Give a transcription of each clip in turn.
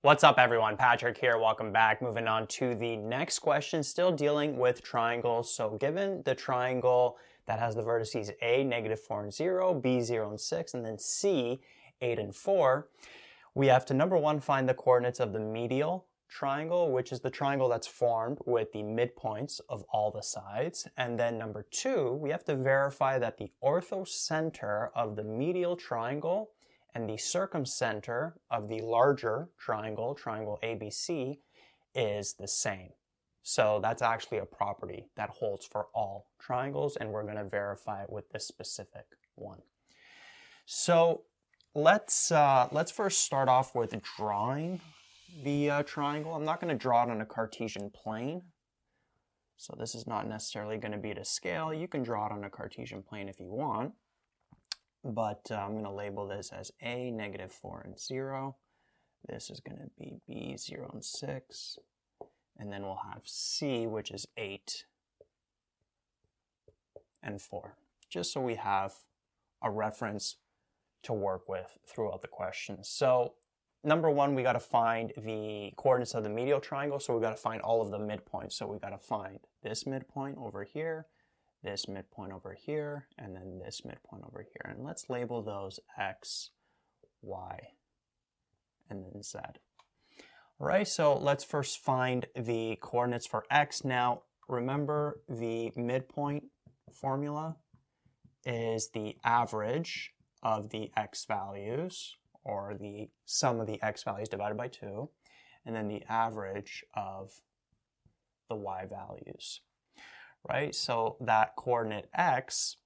What's up everyone, Patrick here, welcome back. Moving on to the next question, still dealing with triangles. So given the triangle that has the vertices A, -4 and 0, B, 0 and 6, and then C, 8 and 4, we have to number one, find the coordinates of the medial triangle, which is the triangle that's formed with the midpoints of all the sides. And then number two, we have to verify that the orthocenter of the medial triangle and the circumcenter of the larger triangle, triangle ABC, is the same. So that's actually a property that holds for all triangles, and we're going to verify it with this specific one. So let's first start off with drawing the triangle. I'm not going to draw it on a Cartesian plane, so this is not necessarily going to be to scale. You can draw it on a Cartesian plane if you want. But I'm going to label this as A, -4 and 0. This is going to be B, 0 and 6. And then we'll have C, which is 8 and 4. Just so we have a reference to work with throughout the question. So number one, we got to find the coordinates of the medial triangle. So we got to find all of the midpoints. So we got to find this midpoint over here, this midpoint over here, and then this midpoint over here. And let's label those X, Y, and then Z. All right, so let's first find the coordinates for X. Now, remember the midpoint formula is the average of the X values, or the sum of the X values divided by 2, and then the average of the Y values. Right, so that coordinate X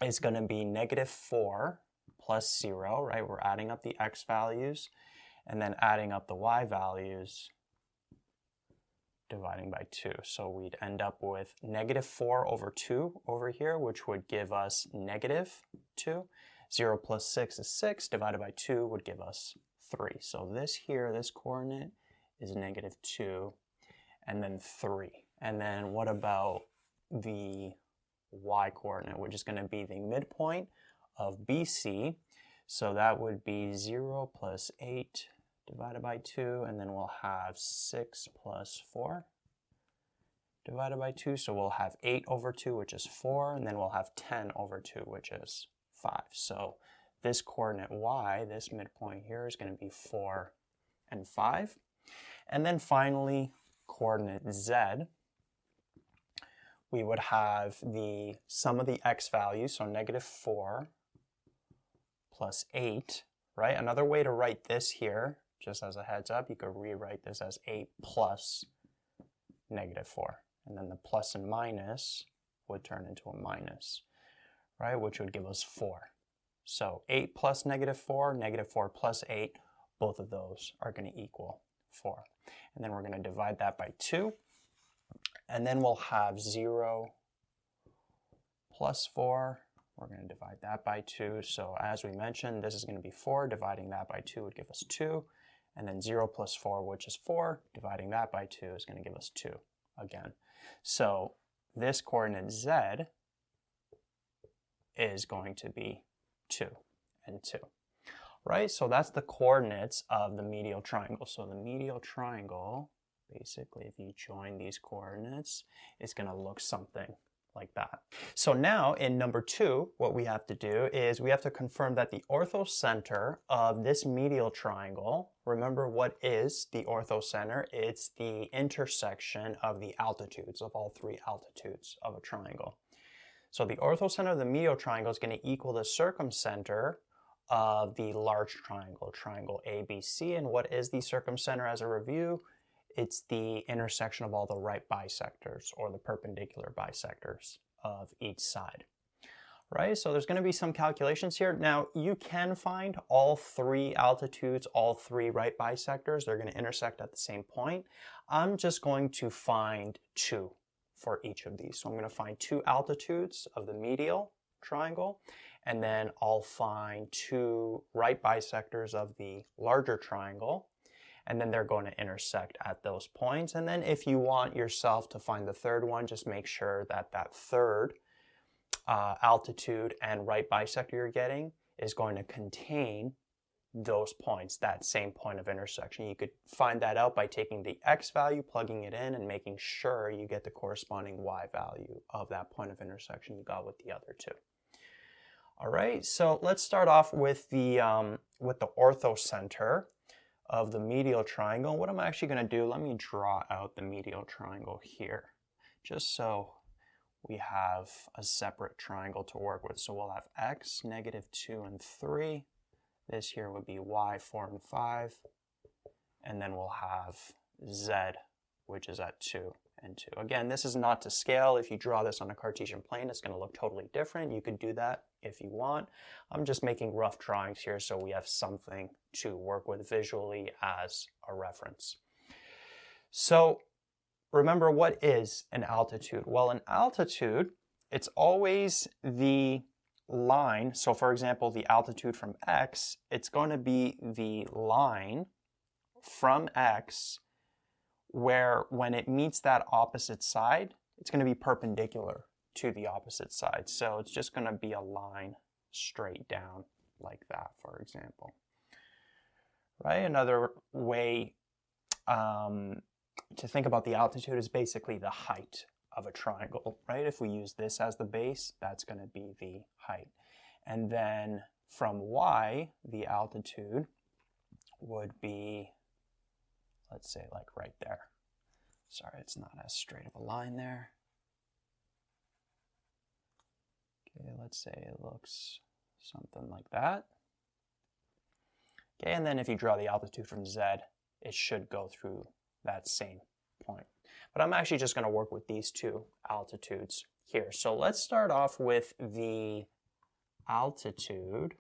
is going to be -4 plus 0, right? We're adding up the X values and then adding up the Y values, dividing by 2. So we'd end up with -4 over 2 over here, which would give us -2. 0 plus 6 is 6, divided by 2 would give us 3. So this here, this coordinate is -2 and then 3. And then what about the Y coordinate, which is going to be the midpoint of BC. So that would be 0 plus 8 divided by 2, and then we'll have 6 plus 4 divided by 2. So we'll have 8 over 2, which is 4, and then we'll have 10 over 2, which is 5. So this coordinate Y, this midpoint here, is going to be 4 and 5. And then finally, coordinate Z, we would have the sum of the X values, so -4 plus 8, right? Another way to write this here, just as a heads up, you could rewrite this as 8 plus -4. And then the plus and minus would turn into a minus, right? Which would give us 4. So 8 plus -4, -4 plus 8, both of those are going to equal 4. And then we're going to divide that by 2. And then we'll have 0 plus 4. We're going to divide that by 2. So as we mentioned, this is going to be 4. Dividing that by 2 would give us 2. And then 0 plus 4, which is 4. Dividing that by 2 is going to give us 2 again. So this coordinate Z is going to be 2 and 2. Right? So that's the coordinates of the medial triangle. So the medial triangle, basically, if you join these coordinates, it's going to look something like that. So now in number 2, what we have to do is we have to confirm that the orthocenter of this medial triangle, remember what is the orthocenter? It's the intersection of the altitudes, of all 3 altitudes of a triangle. So the orthocenter of the medial triangle is going to equal the circumcenter of the large triangle, triangle ABC. And what is the circumcenter as a review? It's the intersection of all the right bisectors, or the perpendicular bisectors of each side, right? So there's going to be some calculations here. Now, you can find all 3 altitudes, all 3 right bisectors. They're going to intersect at the same point. I'm just going to find 2 for each of these. So I'm going to find 2 altitudes of the medial triangle, and then I'll find 2 right bisectors of the larger triangle, and then they're going to intersect at those points. And then if you want yourself to find the third one, just make sure that that third altitude and right bisector you're getting is going to contain those points, that same point of intersection. You could find that out by taking the x value, plugging it in, and making sure you get the corresponding y value of that point of intersection you got with the other two. All right, so let's start off with the orthocentre of the medial triangle. What I'm actually going to do, let me draw out the medial triangle here, just so we have a separate triangle to work with. So we'll have x, -2 and 3. This here would be y, 4 and 5. And then we'll have z, which is at 2 and 2. Again, this is not to scale. If you draw this on a Cartesian plane, it's going to look totally different. You could do that if you want. I'm just making rough drawings here so we have something to work with visually as a reference. So remember, what is an altitude? Well, an altitude, it's always the line. So for example, the altitude from x, it's going to be the line from x where when it meets that opposite side, it's going to be perpendicular to the opposite side. So it's just going to be a line straight down like that, for example. Right? Another way to think about the altitude is basically the height of a triangle, right? If we use this as the base, that's going to be the height. And then from y, the altitude would be, let's say, like right there. Sorry, it's not as straight of a line there. Okay, let's say it looks something like that. Okay, and then if you draw the altitude from z, it should go through that same point. But I'm actually just going to work with these two altitudes here. So let's start off with the altitude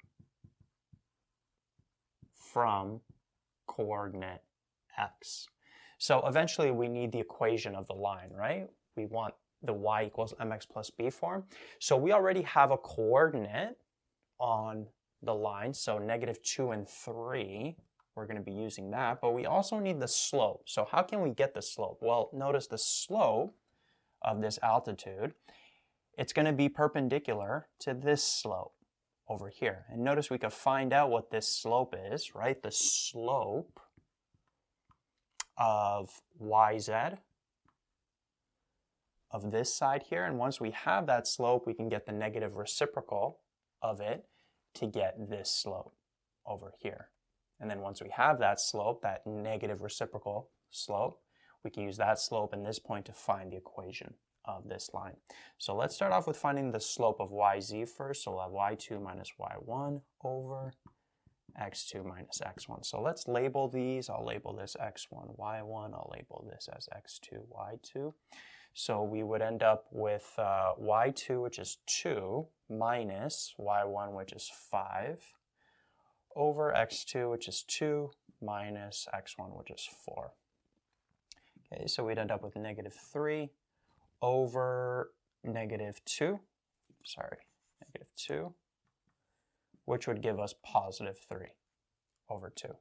from coordinate x. So eventually we need the equation of the line, right? We want the y equals mx plus b form. So we already have a coordinate on the line, so -2 and 3. We're going to be using that, but we also need the slope. So how can we get the slope? Well, notice the slope of this altitude, it's going to be perpendicular to this slope over here. And notice we could find out what this slope is, right? The slope of yz of this side here. And once we have that slope, we can get the negative reciprocal of it to get this slope over here. And then once we have that slope, that negative reciprocal slope, we can use that slope and this point to find the equation of this line. So let's start off with finding the slope of yz first. So we'll have y2 minus y1 over x2 minus x1. So let's label these. I'll label this x1, y1. I'll label this as x2, y2. So we would end up with y2, which is 2, minus y1, which is 5, over x2, which is 2, minus x1, which is 4. Okay, so we'd end up with -3 over -2, -2, which would give us +3 over 2.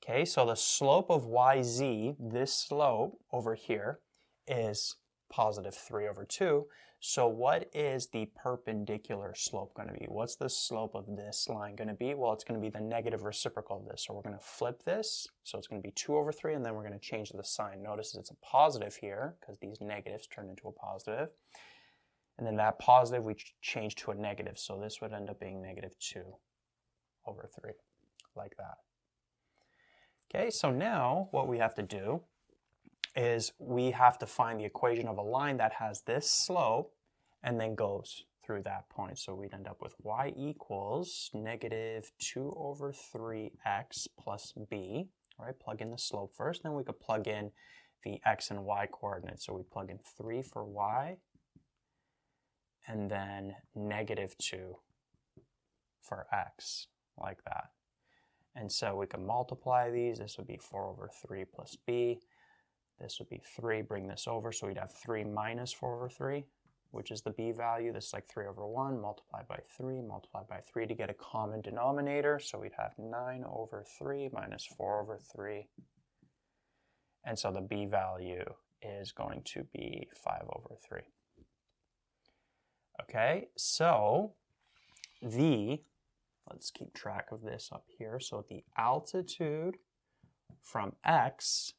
Okay, so the slope of yz, this slope over here, is +3 over 2. So what is the perpendicular slope going to be? What's the slope of this line going to be? Well, it's going to be the negative reciprocal of this. So we're going to flip this. So it's going to be 2 over 3, and then we're going to change the sign. Notice it's a positive here because these negatives turn into a positive. And then that positive we change to a negative. So this would end up being -2 over 3, like that. Okay, so now what we have to do is we have to find the equation of a line that has this slope and then goes through that point. So we'd end up with y equals -2 over 3x plus b. All right, plug in the slope first, then we could plug in the x and y coordinates. So we plug in 3 for y, and then -2 for x, like that. And so we can multiply these. This would be 4 over 3 plus b. This would be 3, bring this over, so we'd have 3 minus 4 over 3, which is the b value. This is like 3 over 1, multiplied by 3 to get a common denominator. So we'd have 9 over 3 minus 4 over 3. And so the b value is going to be 5 over 3. Okay, so the let's keep track of this up here. So the altitude from x,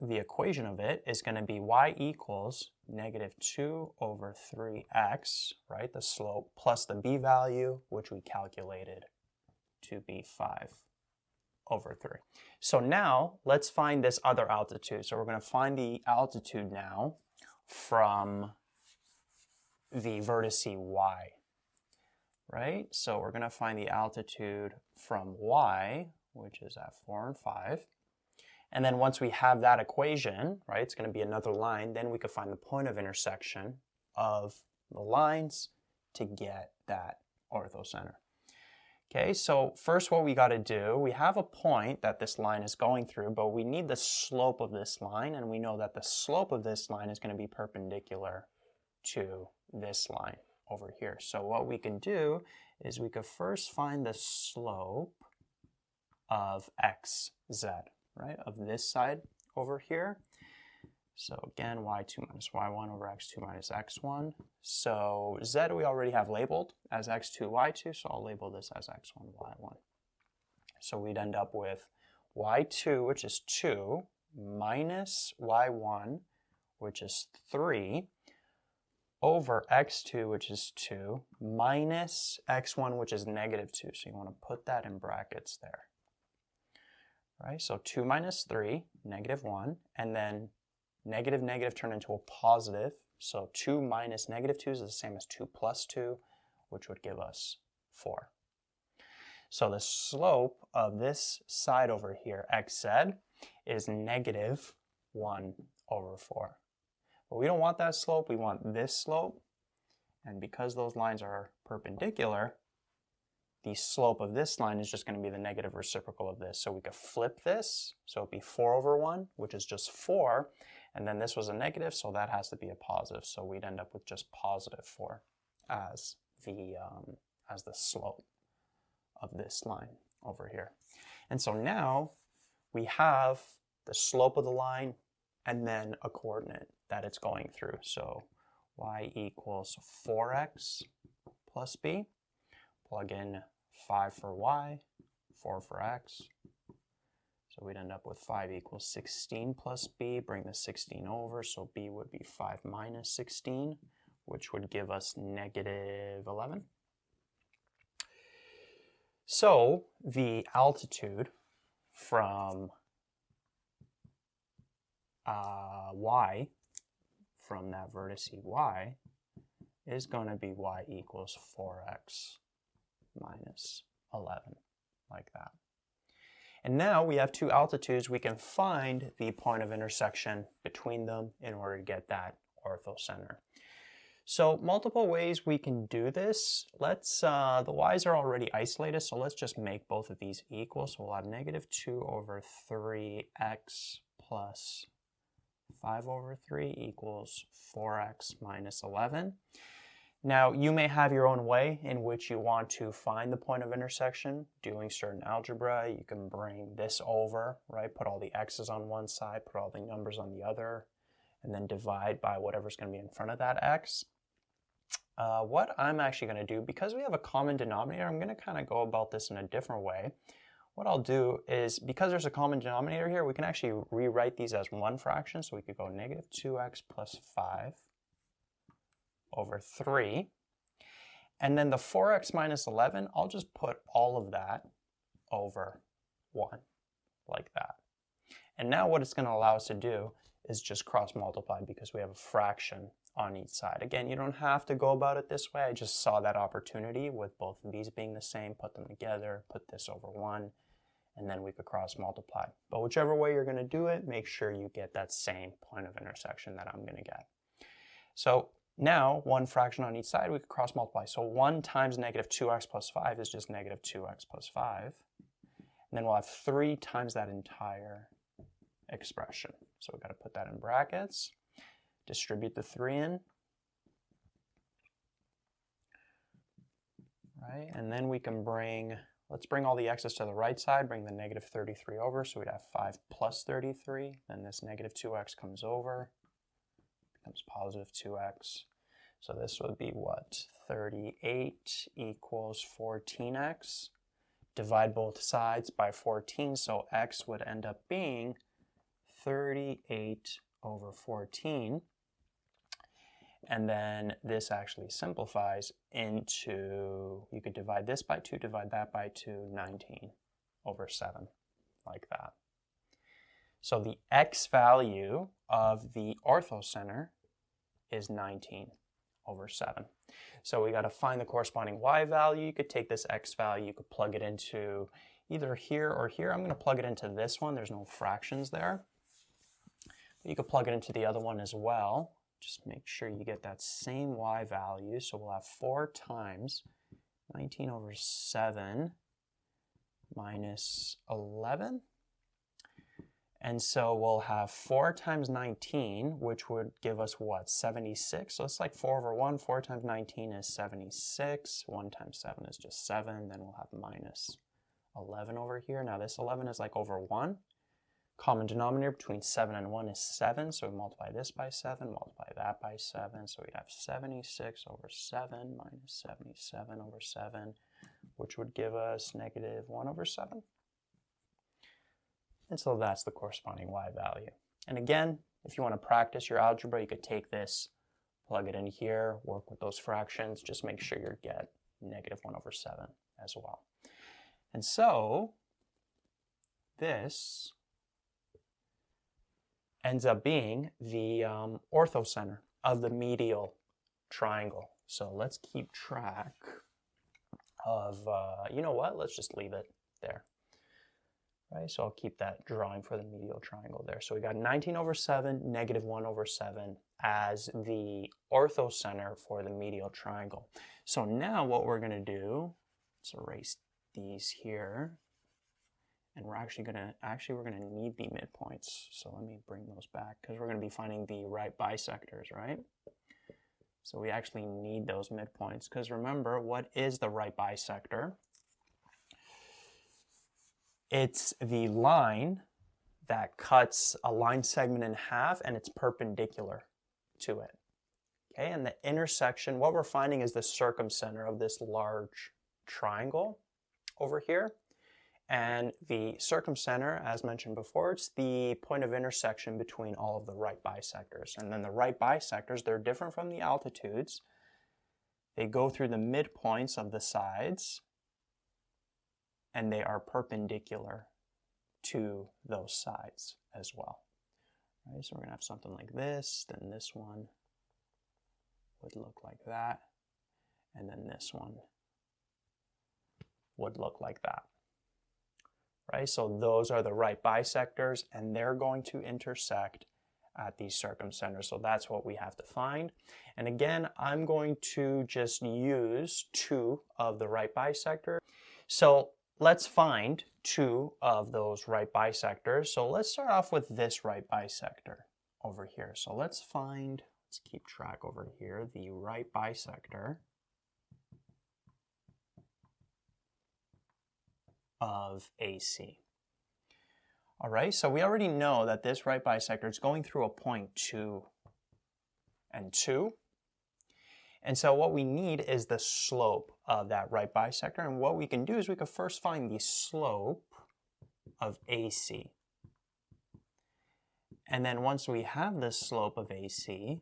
the equation of it is going to be y equals -2 over 3x, right, the slope, plus the b value, which we calculated to be 5 over 3. So now let's find this other altitude. So we're going to find the altitude now from the vertex y, right? So we're going to find the altitude from y, which is at 4 and 5. And then once we have that equation, right, it's going to be another line, then we could find the point of intersection of the lines to get that orthocenter. Okay, so first what we got to do, we have a point that this line is going through, but we need the slope of this line, and we know that the slope of this line is going to be perpendicular to this line over here. So what we can do is we could first find the slope of xz, right, of this side over here. So again, y2 minus y1 over x2 minus x1. So z we already have labeled as x2, y2, so I'll label this as x1, y1. So we'd end up with y2, which is 2, minus y1, which is 3, over x2, which is 2, minus x1, which is -2. So you want to put that in brackets there. Right, so 2 minus 3, -1, and then negative, negative turn into a positive. So 2 minus -2 is the same as 2 plus 2, which would give us 4. So the slope of this side over here, xz, is -1 over 4. But we don't want that slope, we want this slope. And because those lines are perpendicular, the slope of this line is just going to be the negative reciprocal of this. So we could flip this, so it'd be 4 over 1, which is just 4, and then this was a negative, so that has to be a positive. So we'd end up with just +4 as the slope of this line over here. And so now we have the slope of the line and then a coordinate that it's going through. So y equals 4x plus b. Plug in 5 for y, 4 for x. So we'd end up with 5 equals 16 plus b. Bring the 16 over, so b would be 5 minus 16, which would give us -11. So the altitude from y, from that vertex y, is going to be y equals 4x minus 11, like that. And now we have two altitudes. We can find the point of intersection between them in order to get that orthocenter. So multiple ways we can do this. Let's, the y's are already isolated, so let's just make both of these equal. So we'll have -2 over 3x plus 5 over 3 equals 4x minus 11. Now, you may have your own way in which you want to find the point of intersection. Doing certain algebra, you can bring this over, right? Put all the x's on one side, put all the numbers on the other, and then divide by whatever's going to be in front of that x. What I'm actually going to do, because we have a common denominator, I'm going to kind of go about this in a different way. What I'll do is, because there's a common denominator here, we can actually rewrite these as one fraction. So we could go -2x plus 5 over 3. And then the 4x minus 11, I'll just put all of that over 1, like that. And now what it's going to allow us to do is just cross multiply because we have a fraction on each side. Again, you don't have to go about it this way. I just saw that opportunity with both of these being the same, put them together, put this over 1, and then we could cross multiply. But whichever way you're going to do it, make sure you get that same point of intersection that I'm going to get. So now, one fraction on each side, we could cross multiply. So 1 times -2x plus 5 is just -2x plus 5. And then we'll have 3 times that entire expression. So we've got to put that in brackets, distribute the 3 in, right? And then we can bring, let's bring all the x's to the right side, bring the -33 over, so we'd have 5 plus 33. Then this -2x comes over, becomes +2x. So this would be what? 38 equals 14x. Divide both sides by 14, so x would end up being 38 over 14. And then this actually simplifies into, you could divide this by 2, divide that by 2, 19 over 7, like that. So the x value of the orthocentre is 19 over 7. So we got to find the corresponding y value. You could take this x value, you could plug it into either here or here. I'm going to plug it into this one. There's no fractions there. But you could plug it into the other one as well. Just make sure you get that same y value. So we'll have 4 times 19 over 7 minus 11. And so we'll have 4 times 19, which would give us what? 76. So it's like 4 over 1. 4 times 19 is 76. 1 times 7 is just 7. Then we'll have minus 11 over here. Now this 11 is like over 1. Common denominator between 7 and 1 is 7. So we multiply this by 7, multiply that by 7. So we'd have 76 over 7 minus 77 over 7, which would give us negative 1 over 7. And so that's the corresponding y value. And again, if you want to practice your algebra, you could take this, plug it in here, work with those fractions, just make sure you get negative 1 over 7 as well. And so this ends up being the orthocentre of the medial triangle. So let's keep track of, you know what, let's just leave it there. Right, so I'll keep that drawing for the medial triangle there. So we got 19 over 7, negative 1 over 7 as the orthocentre for the medial triangle. So now what we're going to do, let's erase these here. And we're actually going to need the midpoints. So let me bring those back because we're going to be finding the right bisectors, right? So we actually need those midpoints because remember, what is the right bisector? It's the line that cuts a line segment in half and it's perpendicular to it. Okay, and the intersection, what we're finding is the circumcentre of this large triangle over here. And the circumcentre, as mentioned before, it's the point of intersection between all of the right bisectors. And then the right bisectors, they're different from the altitudes. They go through the midpoints of the sides, and they are perpendicular to those sides as well. Right, so we're going to have something like this, then this one would look like that, and then this one would look like that. Right, so those are the right bisectors, and they're going to intersect at these circumcentres. So that's what we have to find. And again, I'm going to just use 2 of the right bisector. So let's find 2 of those right bisectors. So let's start off with this right bisector over here. So let's keep track over here, the right bisector of AC. All right, so we already know that this right bisector is going through a point 2 and 2. And so what we need is the slope of that right bisector. And what we can do is we can first find the slope of AC. And then once we have the slope of AC,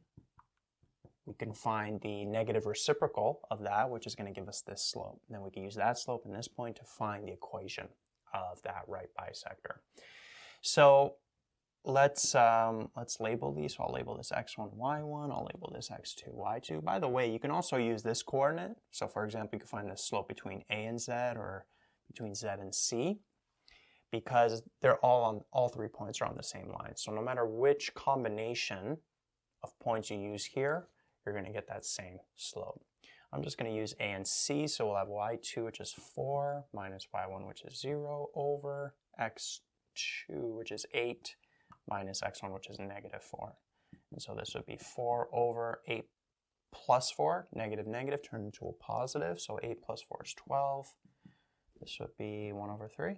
we can find the negative reciprocal of that, which is going to give us this slope. And then we can use that slope and this point to find the equation of that right bisector. So let's label these. So I'll label this x1, y1. I'll label this x2, y2. By the way, you can also use this coordinate. So for example, you can find the slope between a and z or between z and c, because they're all 3 points are on the same line. So no matter which combination of points you use here, you're going to get that same slope. I'm just going to use a and c, so we'll have y2, which is 4, minus y1, which is 0, over x2, which is 8, minus x1, which is negative 4. And so this would be 4 over 8 plus 4, negative, negative, turned into a positive. So 8 plus 4 is 12. This would be 1 over 3.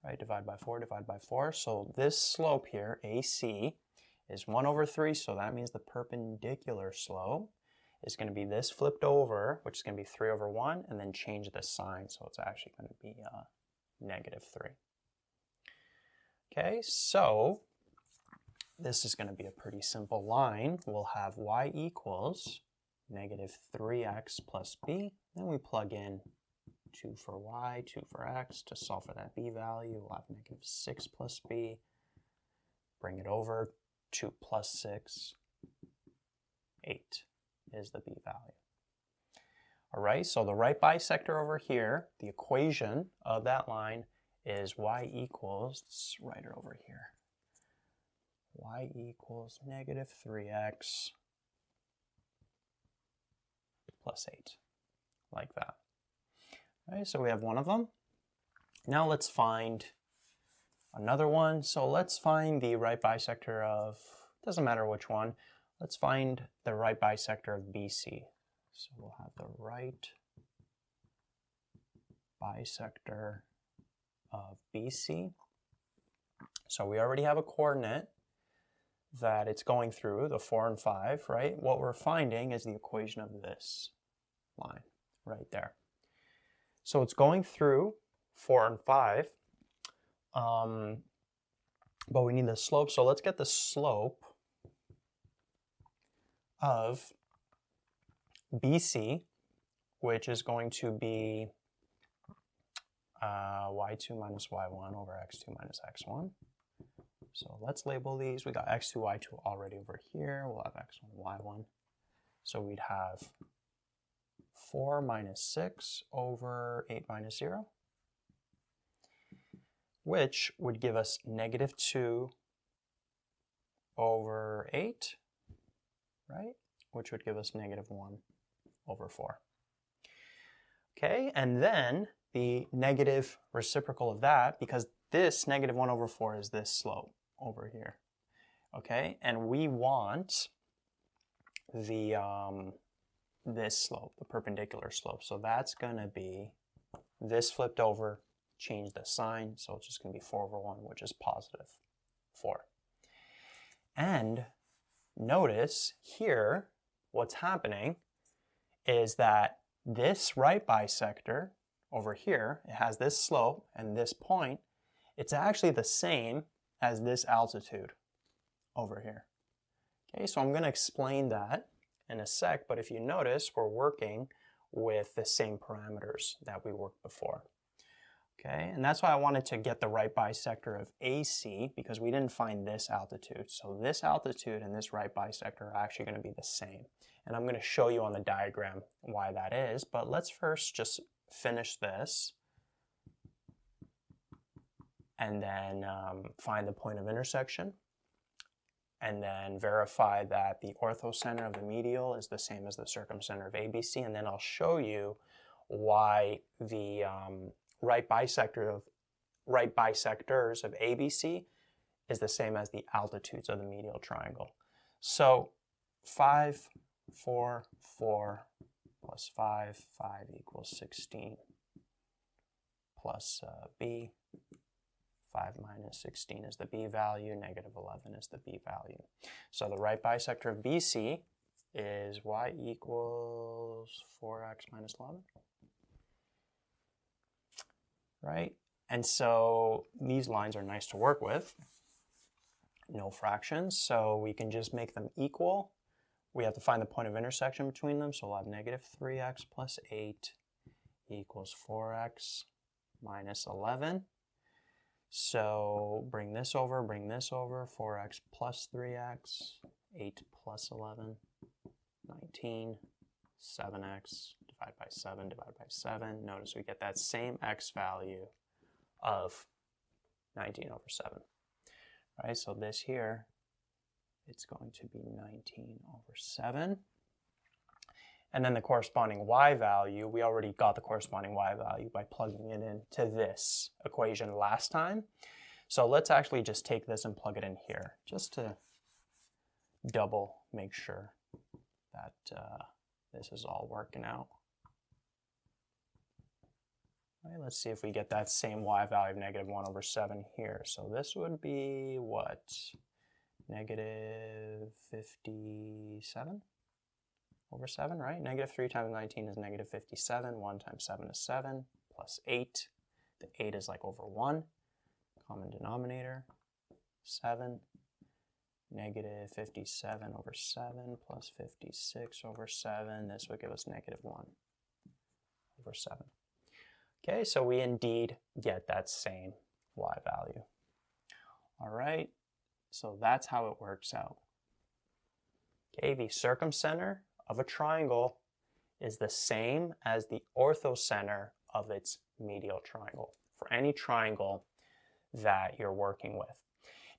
Right, divide by 4, divide by 4. So this slope here, AC, is 1 over 3, so that means the perpendicular slope is going to be this flipped over, which is going to be 3 over 1, and then change the sign, so it's actually going to be negative 3. Okay, so this is going to be a pretty simple line. We'll have y equals negative 3x plus b. Then we plug in 2 for y, 2 for x to solve for that b value. We'll have negative 6 plus b. Bring it over. 2 plus 6, 8 is the b value. All right, so the right bisector over here, the equation of that line is y equals, let's write it over here, y equals negative 3x plus 8, like that. All right, so we have one of them. Now let's find another one. So let's find the right bisector of, doesn't matter which one, let's find the right bisector of BC. So we'll have the right bisector of BC. So we already have a coordinate that it's going through, the 4 and 5, right? What we're finding is the equation of this line right there. So it's going through 4 and 5, but we need the slope. So let's get the slope of BC, which is going to be y2 minus y1 over x2 minus x1. So let's label these. We got x2, y2 already over here. We'll have x1, y1. So we'd have 4 minus 6 over 8 minus 0, which would give us negative 2 over 8, right? Which would give us negative 1 over 4. Okay, and then the negative reciprocal of that, because this negative 1 over 4 is this slope over here. Okay, and we want the this slope, the perpendicular slope. So that's going to be this flipped over, change the sign, so it's just going to be 4 over 1, which is positive 4. And notice here, what's happening is that this right bisector over here, it has this slope and this point, it's actually the same as this altitude over here. Okay, so I'm going to explain that in a sec, but if you notice, we're working with the same parameters that we worked before. Okay, and that's why I wanted to get the right bisector of AC, because we didn't find this altitude. So this altitude and this right bisector are actually going to be the same. And I'm going to show you on the diagram why that is, but let's first just finish this and then find the point of intersection, and then verify that the orthocenter of the medial is the same as the circumcenter of ABC, and then I'll show you why the right bisectors of ABC is the same as the altitudes of the medial triangle. So 5, 4, 4 plus 5, 5 equals 16 plus b. 5 minus 16 is the b value, negative 11 is the b value. So the right bisector of BC is y equals 4x minus 11. Right? And so these lines are nice to work with. No fractions, so we can just make them equal. We have to find the point of intersection between them, so we'll have negative 3x plus 8 equals 4x minus 11. So bring this over, 4x plus 3x, 8 plus 11, 19, 7x, divide by 7, divide by 7. Notice we get that same x value of 19 over 7. All right, so this here, it's going to be 19 over 7. And then the corresponding y value, we already got the corresponding y value by plugging it into this equation last time. So let's actually just take this and plug it in here, just to double make sure that this is all working out. All right, let's see if we get that same y value of negative 1 over 7 here. So this would be what? negative 57 over 7, right? Negative 3 times 19 is negative 57. 1 times 7 is 7, plus 8. The 8 is like over 1. Common denominator, 7. Negative 57 over 7 plus 56 over 7. This would give us negative 1 over 7. Okay, so we indeed get that same y value. All right, so that's how it works out. Okay, the circumcenter of a triangle is the same as the orthocenter of its medial triangle for any triangle that you're working with.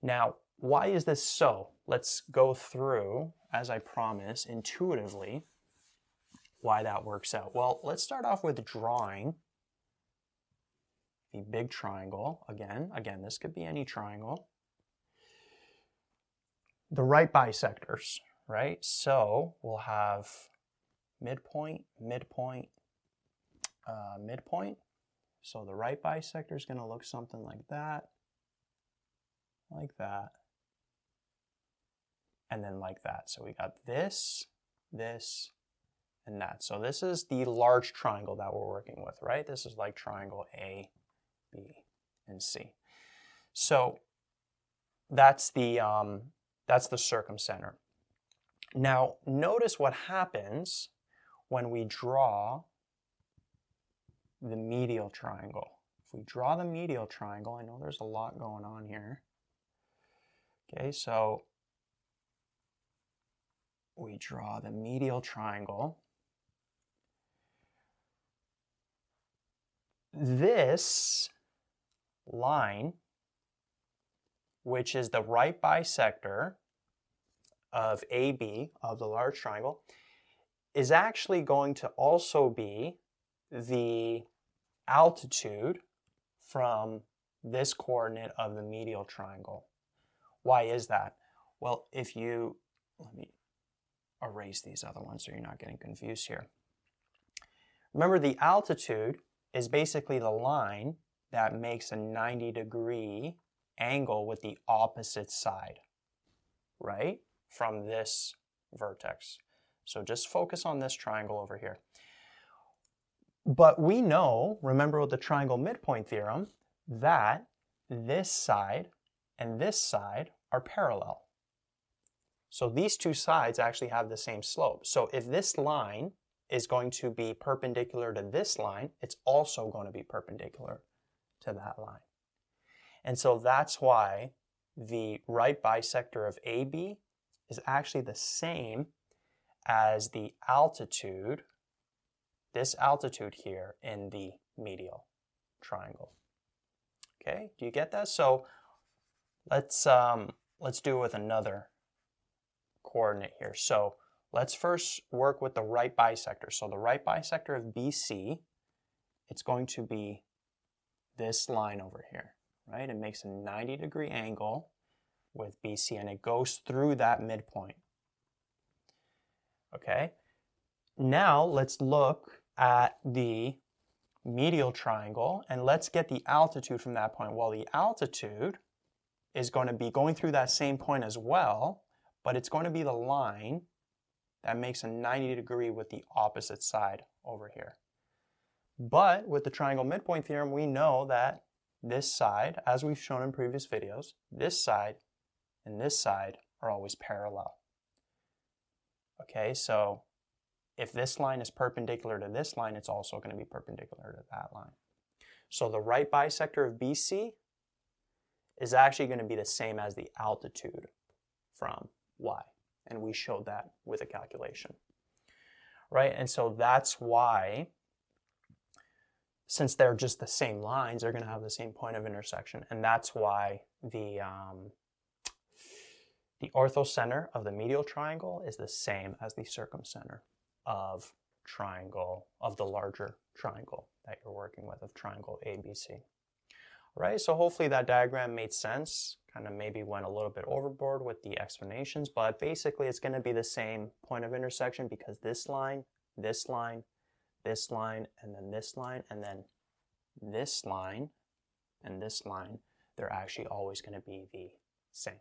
Now, why is this so? Let's go through, as I promised, intuitively why that works out. Well, let's start off with drawing the big triangle. Again, this could be any triangle. The right bisectors, right? So we'll have midpoint, midpoint, midpoint. So the right bisector is going to look something like that, and then like that. So we got this, this, and that. So this is the large triangle that we're working with, right? This is like triangle A, B, and C. So that's the circumcenter. Now notice what happens when we draw the medial triangle. If we draw the medial triangle, I know there's a lot going on here. Okay, so we draw the medial triangle. This line, which is the right bisector of AB, of the large triangle, is actually going to also be the altitude from this coordinate of the medial triangle. Why is that? Well, if you, let me erase these other ones so you're not getting confused here. Remember, the altitude is basically the line that makes a 90-degree angle with the opposite side, right, from this vertex. So just focus on this triangle over here. But we know, remember with the triangle midpoint theorem, that this side and this side are parallel. So these two sides actually have the same slope. So if this line is going to be perpendicular to this line, it's also going to be perpendicular to that line. And so that's why the right bisector of AB is actually the same as the altitude, this altitude here in the medial triangle. Okay, do you get that? So let's do it with another coordinate here. So let's first work with the right bisector. So the right bisector of BC, it's going to be this line over here, right? It makes a 90-degree angle with BC and it goes through that midpoint. Okay, now let's look at the medial triangle and let's get the altitude from that point. Well, the altitude is going to be going through that same point as well, but it's going to be the line that makes a 90-degree with the opposite side over here. But with the triangle midpoint theorem, we know that this side, as we've shown in previous videos, this side and this side are always parallel. Okay, so if this line is perpendicular to this line, it's also going to be perpendicular to that line. So the right bisector of BC is actually going to be the same as the altitude from Y. And we showed that with a calculation. Right, and so that's why, since they're just the same lines, they're going to have the same point of intersection. And that's why the orthocenter of the medial triangle is the same as the circumcenter of the larger triangle that you're working with, of triangle ABC. Right, so hopefully that diagram made sense. Kind of maybe went a little bit overboard with the explanations, but basically it's going to be the same point of intersection because this line, this line, this line, and then this line, and then this line, and this line, they're actually always going to be the same.